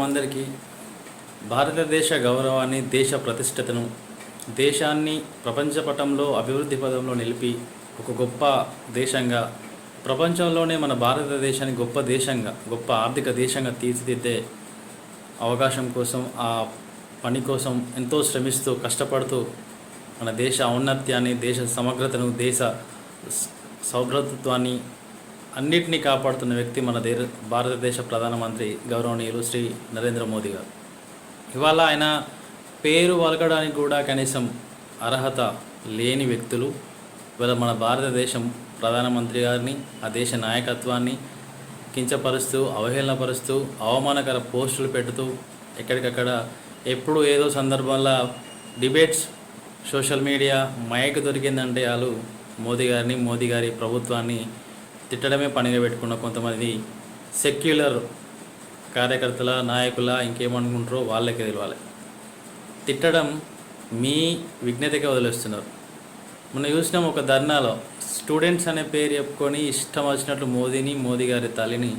అందరికీ భారతదేశ గౌరవాన్ని, దేశ ప్రతిష్టతను, దేశాన్ని ప్రపంచ పటంలో అభివృద్ధి పదంలో నిలిపి ఒక గొప్ప దేశంగా, ప్రపంచంలోనే మన భారతదేశాన్ని గొప్ప దేశంగా, గొప్ప ఆర్థిక దేశంగా తీర్చిదిద్దే అవకాశం కోసం, ఆ పని కోసం ఎంతో శ్రమిస్తూ కష్టపడుతూ మన దేశ ఔన్నత్యాన్ని, దేశ సమగ్రతను, దేశ సౌభ్రతత్వాన్ని అన్నిటినీ కాపాడుతున్న వ్యక్తి మన భారతదేశ ప్రధానమంత్రి గౌరవనీయులు శ్రీ నరేంద్ర మోదీ గారు. ఇవాళ ఆయన పేరు వలకడానికి కూడా కనీసం అర్హత లేని వ్యక్తులు ఇవాళ మన భారతదేశం ప్రధానమంత్రి గారిని, ఆ దేశ నాయకత్వాన్ని కించపరుస్తూ, అవహేళనపరుస్తూ, అవమానకర పోస్టులు పెడుతూ, ఎక్కడికక్కడ ఎప్పుడు ఏదో సందర్భంలో డిబేట్స్, సోషల్ మీడియా మైక్ దొరికిందంటే వాళ్ళు మోదీ గారిని, మోదీ గారి ప్రభుత్వాన్ని తిట్టడమే పనిగా పెట్టుకున్న కొంతమంది సెక్యులర్ కార్యకర్తల, నాయకుల, ఇంకేమనుకుంటారో వాళ్ళకే తెలియాలి. తిట్టడం మీ విజ్ఞతగా వదిలేస్తున్నారు. మొన్న చూసినాం ఒక ధర్నాలో స్టూడెంట్స్ అనే పేరు చెప్పుకొని ఇష్టం వచ్చినట్లు మోదీని, మోదీ గారి తల్లిని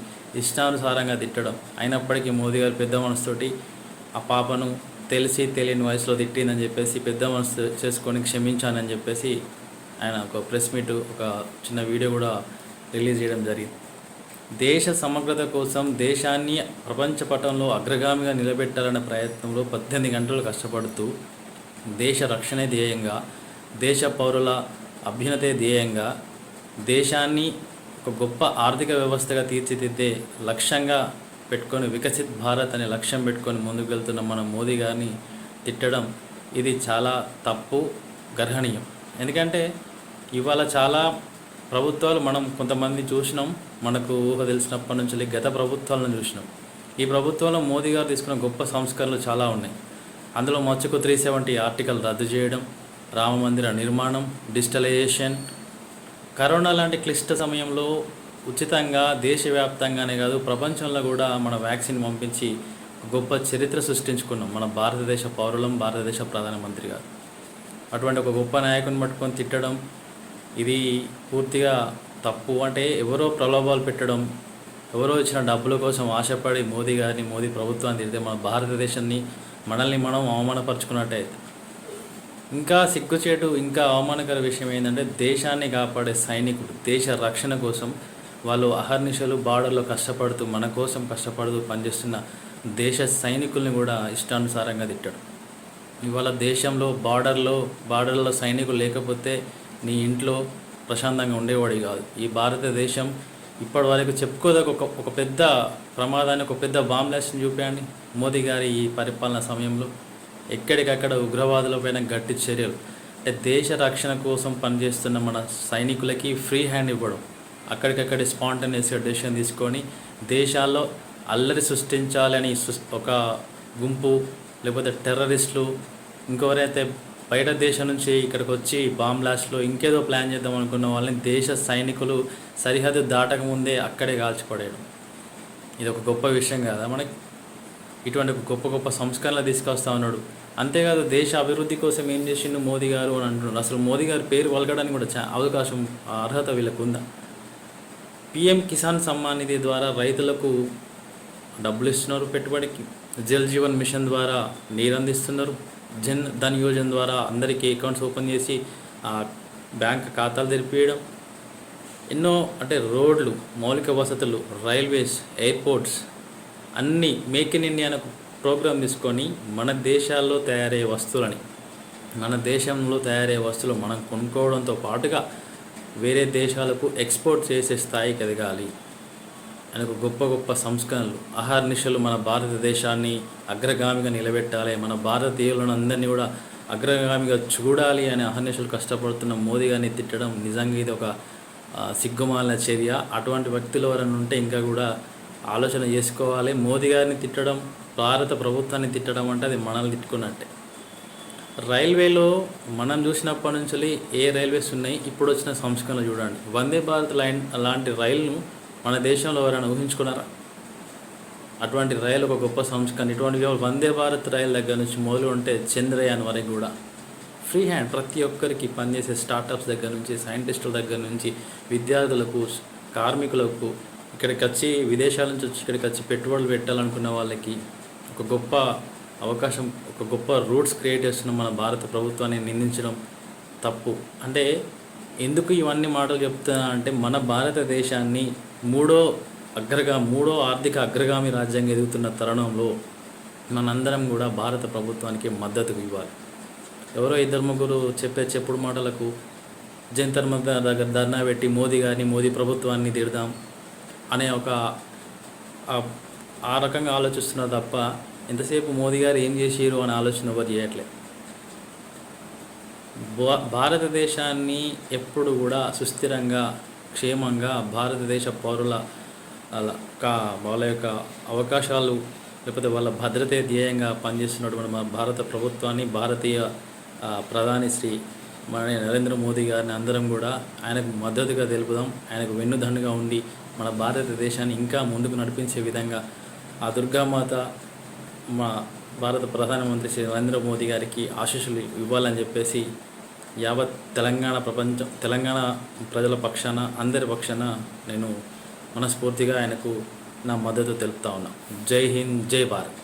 ఇష్టానుసారంగా తిట్టడం. అయినప్పటికీ మోదీ గారు పెద్ద మనసుతోటి ఆ పాపను తెలిసి తెలియని వయసులో తిట్టిందని చెప్పేసి పెద్ద మనసు చేసుకొని క్షమించానని చెప్పేసి ఆయన ఒక ప్రెస్ మీట్, ఒక చిన్న వీడియో కూడా రిలీజ్ చేయడం జరిగింది. దేశ సమగ్రత కోసం, దేశాన్ని ప్రపంచ పటంలో అగ్రగామిగా నిలబెట్టాలనే ప్రయత్నంలో 18 గంటలు కష్టపడుతూ, దేశ రక్షణే ధ్యేయంగా, దేశ పౌరుల అభ్యున్నతే ధ్యేయంగా, దేశాన్ని ఒక గొప్ప ఆర్థిక వ్యవస్థగా తీర్చిదిద్దే లక్ష్యంగా పెట్టుకొని, వికసిత్ భారత్ అనే లక్ష్యం పెట్టుకొని ముందుకు వెళ్తున్న మన మోదీ గారిని తిట్టడం ఇది చాలా తప్పు, గర్హనీయం. ఎందుకంటే ఇవాళ చాలా ప్రభుత్వాలు మనం కొంతమంది చూసినాం, మనకు ఊహ తెలిసినప్పటి నుంచి గత ప్రభుత్వాలను చూసినాం. ఈ ప్రభుత్వంలో మోదీ గారు తీసుకున్న గొప్ప సంస్కరణలు చాలా ఉన్నాయి. అందులో మచ్చుకు 370 ఆర్టికల్ రద్దు చేయడం, రామ మందిర నిర్మాణం, డిజిటలైజేషన్, కరోనా లాంటి క్లిష్ట సమయంలో ఉచితంగా దేశవ్యాప్తంగానే కాదు ప్రపంచంలో కూడా మన వ్యాక్సిన్ పంపించి గొప్ప చరిత్ర సృష్టించుకున్నాం మన భారతదేశ పౌరులం, భారతదేశ ప్రధానమంత్రి గారు. అటువంటి ఒక గొప్ప నాయకుని పట్టుకొని తిట్టడం ఇది పూర్తిగా తప్పు. అంటే ఎవరో ప్రలోభాలు పెట్టడం, ఎవరో ఇచ్చిన డబ్బుల కోసం ఆశపడి మోదీ గారిని, మోదీ ప్రభుత్వాన్ని తిరిగితే మన భారతదేశాన్ని, మనల్ని మనం అవమానపరుచుకున్నట్టయితే. ఇంకా సిగ్గుచేటు, ఇంకా అవమానకర విషయం ఏంటంటే దేశాన్ని కాపాడే సైనికులు, దేశ రక్షణ కోసం వాళ్ళు అహర్నిశలు బార్డర్లో కష్టపడుతూ, మన కోసం కష్టపడుతూ పనిచేస్తున్న దేశ సైనికుల్ని కూడా ఇష్టానుసారంగా తిట్టడం. ఇవాళ దేశంలో బార్డర్లో సైనికులు లేకపోతే నీ ఇంట్లో ప్రశాంతంగా ఉండేవాడి కాదు. ఈ భారతదేశం ఇప్పటి వరకు చెప్పుకోదగ్గ ఒక పెద్ద ప్రమాదాన్ని, ఒక పెద్ద బాంబ్లాస్ట్ని చూపించండి మోదీ గారి ఈ పరిపాలన సమయంలో. ఎక్కడికక్కడ ఉగ్రవాదులపైన గట్టి చర్యలు, అంటే దేశ రక్షణ కోసం పనిచేస్తున్న మన సైనికులకి ఫ్రీ హ్యాండ్ ఇవ్వడం, అక్కడికక్కడి స్పాంటేనియస్గా డెసిషన్ తీసుకొని దేశాల్లో అల్లరి సృష్టించాలని ఒక గుంపు, లేకపోతే టెర్రరిస్టులు, ఇంకెవరైతే బయట దేశం నుంచి ఇక్కడికి వచ్చి బాంబ్లాస్ట్లో ఇంకేదో ప్లాన్ చేద్దాం అనుకున్న వాళ్ళని దేశ సైనికులు సరిహద్దు దాటకముందే అక్కడే కాల్చిపడేయడం. ఇది ఒక గొప్ప విషయం కదా మనకి. ఇటువంటి గొప్ప గొప్ప సంస్కరణలు తీసుకొస్తా ఉన్నాడు. అంతేకాదు దేశ అభివృద్ధి కోసం ఏం చేసిండు మోదీ గారు అని అంటున్నాడు. అసలు మోదీ గారి పేరు వలకడానికి కూడా అవకాశం, అర్హత వీళ్ళకు ఉందా? PM కిసాన్ సమ్మాన్ నిధి ద్వారా రైతులకు డబ్బులు ఇస్తున్నారు పెట్టుబడికి, జల్ జీవన్ మిషన్ ద్వారా నీరు అందిస్తున్నారు, జన్ ధన్ యోజన ద్వారా అందరికీ అకౌంట్స్ ఓపెన్ చేసి బ్యాంక్ ఖాతాలు తెరిపియడం, ఎన్నో అంటే రోడ్లు, మౌలిక వసతులు, రైల్వేస్, ఎయిర్పోర్ట్స్ అన్నీ మేక్ ఇన్ ఇండియా అనే ప్రోగ్రాం తీసుకొని మన దేశాల్లో తయారయ్యే వస్తువులని, మన దేశంలో తయారయ్యే వస్తువులు మనం కొనుక్కోవడంతో పాటుగా వేరే దేశాలకు ఎక్స్పోర్ట్ చేసే స్థాయికి ఎదగాలి అని ఒక గొప్ప గొప్ప సంస్కరణలు, అహర్నిశలు మన భారతదేశాన్ని అగ్రగామిగా నిలబెట్టాలి, మన భారతీయులను అందరినీ కూడా అగ్రగామిగా చూడాలి అని అహర్నిశలు కష్టపడుతున్న మోదీ గారిని తిట్టడం నిజంగా ఇది ఒక సిగ్గుమాలిన చర్య. అటువంటి వ్యక్తులు ఎవరైనా ఉంటే ఇంకా కూడా ఆలోచన చేసుకోవాలి. మోదీ గారిని తిట్టడం, భారత ప్రభుత్వాన్ని తిట్టడం అంటే అది మనల్ని తిట్టుకున్నట్టే. రైల్వేలో మనం చూసినప్పటి నుంచి ఏ రైల్వేస్ ఉన్నాయి, ఇప్పుడు వచ్చిన సంస్కరణలు చూడండి. వందే భారత్ లైన్ లాంటి రైలును మన దేశంలో ఎవరైనా ఊహించుకున్నారా? అటువంటి రైలు ఒక గొప్ప సంస్కరణ. ఇటువంటి వందే భారత్ రైలు దగ్గర నుంచి మొదలు ఉంటే చంద్రయాన్ వరకు కూడా ఫ్రీ హ్యాండ్, ప్రతి ఒక్కరికి పనిచేసే స్టార్టప్స్ దగ్గర నుంచి, సైంటిస్టుల దగ్గర నుంచి, విద్యార్థులకు, కార్మికులకు ఇక్కడికి వచ్చి విదేశాల నుంచి వచ్చి ఇక్కడికి వచ్చి పెట్టుబడులు పెట్టాలనుకున్న వాళ్ళకి ఒక గొప్ప అవకాశం, ఒక గొప్ప రూట్స్ క్రియేట్ చేస్తున్న మన భారత ప్రభుత్వాన్ని నిందించడం తప్పు. అంటే ఎందుకు ఇవన్నీ మాటలు చెప్తున్నా అంటే మన భారతదేశాన్ని మూడో ఆర్థిక అగ్రగామి రాజ్యంగా ఎదుగుతున్న తరుణంలో మనందరం కూడా భారత ప్రభుత్వానికి మద్దతు ఇవ్వాలి. ఎవరో ఇద్దరు ముగ్గురు చెప్పే చెప్పుడు మాటలకు జంతర్ మంతర్ దగ్గర ధర్నా పెట్టి మోదీ గారిని, మోదీ ప్రభుత్వాన్ని తిడదాం అనే ఆ రకంగా ఆలోచిస్తున్నారు తప్ప ఎంతసేపు మోదీ గారు ఏం చేసారు అనే ఆలోచన ఎవరు చేయట్లేదు. భారతదేశాన్ని ఎప్పుడు కూడా సుస్థిరంగా, క్షేమంగా భారతదేశ పౌరుల వాళ్ళ యొక్క అవకాశాలు లేకపోతే వాళ్ళ భద్రతే ధ్యేయంగా పనిచేస్తున్నటువంటి మన భారత ప్రభుత్వాన్ని, భారతీయ ప్రధాని శ్రీ మన నరేంద్ర మోదీ గారిని అందరం కూడా ఆయనకు మద్దతుగా తెలుపుదాం. ఆయనకు వెన్నుదన్నుగా ఉండి మన భారతదేశాన్ని ఇంకా ముందుకు నడిపించే విధంగా ఆ దుర్గామాత మా భారత ప్రధానమంత్రి శ్రీ నరేంద్ర మోదీ గారికి ఆశీస్సులు ఇవ్వాలని చెప్పేసి యావత్ తెలంగాణ ప్రజల పక్షాన, అందరి పక్షాన నేను మనస్ఫూర్తిగా ఆయనకు నా మద్దతు తెలుపుతా ఉన్నా. జై హింద్, జై భారత్.